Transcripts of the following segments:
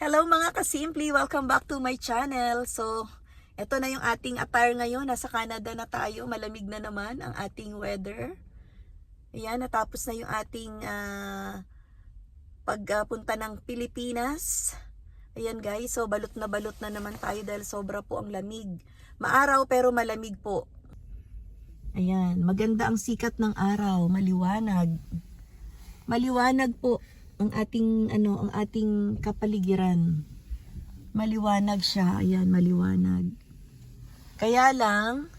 Hello mga kasimple! Welcome back to my channel. So, eto na yung ating attire ngayon. Nasa Canada na tayo. Malamig na naman ang ating weather. Ayan, natapos na yung ating pagpunta ng Pilipinas. Ayan guys, so balot na naman tayo dahil sobra po ang lamig. Maaraw pero malamig po. Ayan, maganda ang sikat ng araw, maliwanag. Maliwanag po ang ating kapaligiran. Maliwanag siya, ayan, maliwanag. Kaya lang,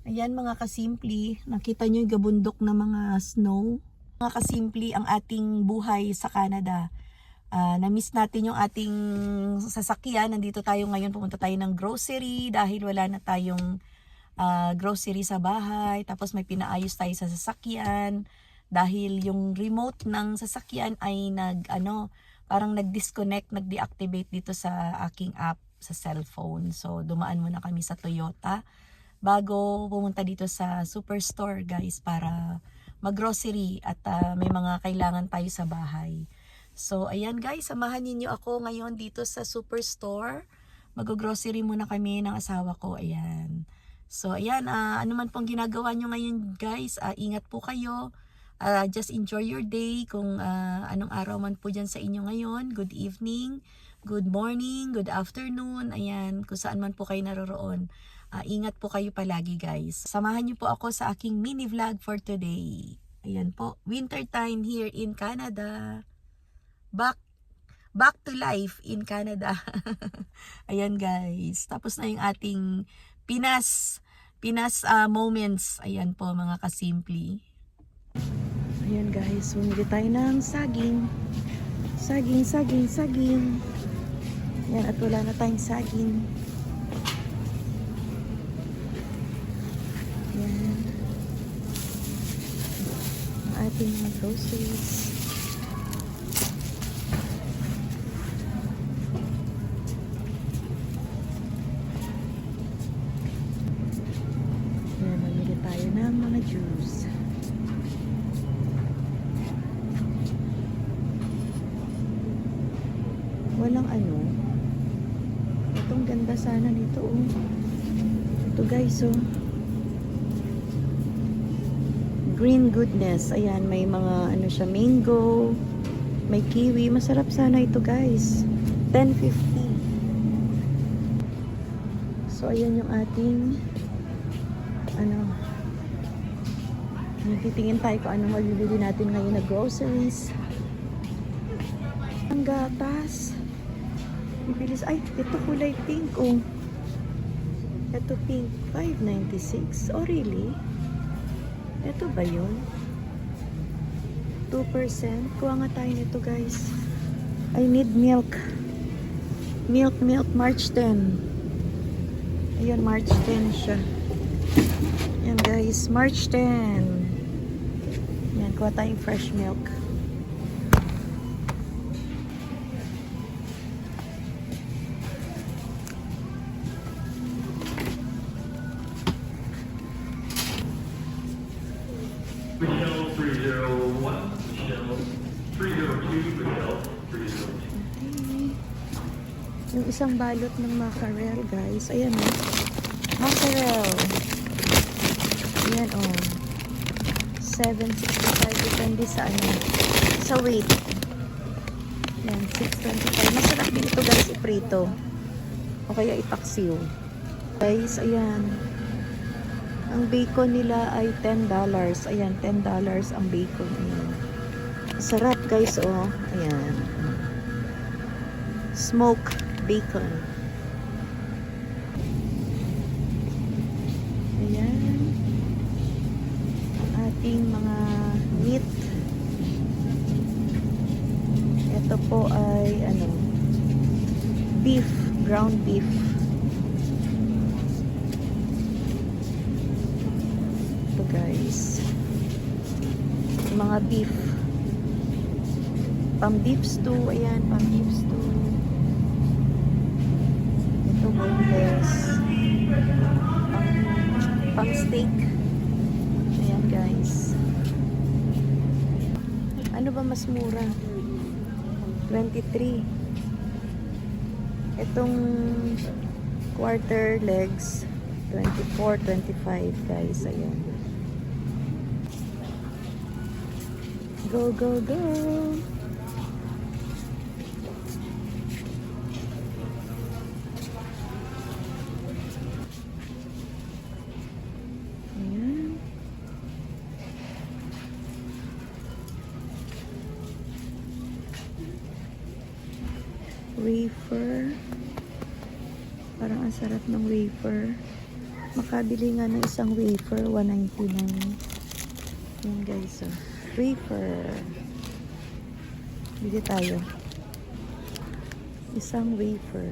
ayan mga kasimple, nakita nyo yung gabundok na mga snow. Mga kasimple, ang ating buhay sa Canada. Na-miss natin yung ating sasakyan. Nandito tayo ngayon, pumunta tayo ng grocery dahil wala na tayong grocery sa bahay. Tapos may pinaayos tayo sa sasakyan dahil yung remote ng sasakyan ay parang nag-disconnect, nag-deactivate dito sa aking app sa cellphone. So dumaan muna kami sa Toyota bago pumunta dito sa superstore guys para mag-grocery at may mga kailangan tayo sa bahay. So ayan guys, samahan niyo ako ngayon dito sa superstore. Mag-grocery muna kami ng asawa ko, ayan. So ayan, ano man pong ginagawa nyo ngayon guys, ingat po kayo. Just enjoy your day kung anong araw man po dyan sa inyo ngayon. Good evening, good morning, good afternoon. Ayan, kung saan man po kayo naroroon. Ingat po kayo palagi guys. Samahan niyo po ako sa aking mini vlog for today. Ayan po, winter time here in Canada. Back to life in Canada. Ayan guys, tapos na yung ating Pinas moments. Ayan po mga kasimple. Ayan guys, bumili tayo ng saging. Saging. Ayan, at wala na tayong saging. Ayan. Ang ating mga groceries. Ayan, bumili tayo ng mga juice. Walang itong ganda sana nito ito guys green goodness, ayan, may mga siya, mango, may kiwi, masarap sana ito guys. 10.50. So ayan yung ating titingin tayo kung anong mabibili natin ngayon na groceries. Ang gatas. Bibilis. Ay, ito kulay pink, Ito pink, $5.96. Oh, really? Ito ba yun? 2%. Kuha nga tayo nito, guys. I need milk. Milk, March 10. Ayan, March 10 siya. Ayan, guys, March 10. Ayan, kuha tayong fresh milk. Michelle 301, Michelle 302, Michelle 302. Yung isang balot ng mackerel, guys. Ayan mackerel. Ayan $7.65 depende sa sa weight. Ayan, $6.25. Masarap din ito guys, iprito. O kaya ipaksiw. Guys, ayan. Ang bacon nila ay $10. Ayan, $10 ang bacon. Ayan. Sarap guys, Ayan. Smoke bacon. Ayan. Ang ating mga meat. Ito po ay beef, ground beef. Guys, mga beef, pang beef stew, ayan, pang beef stew. Ito boneless, pang steak. Ayan guys, ano ba mas mura? 23. Itong quarter legs, 24, 25 guys. Ayan. Go, go, go! Ayan. Wafer. Parang ang sarap ng wafer. Makabili nga ng isang wafer, 199. Yan guys, oh. Wafer. Bili tayo. Isang wafer.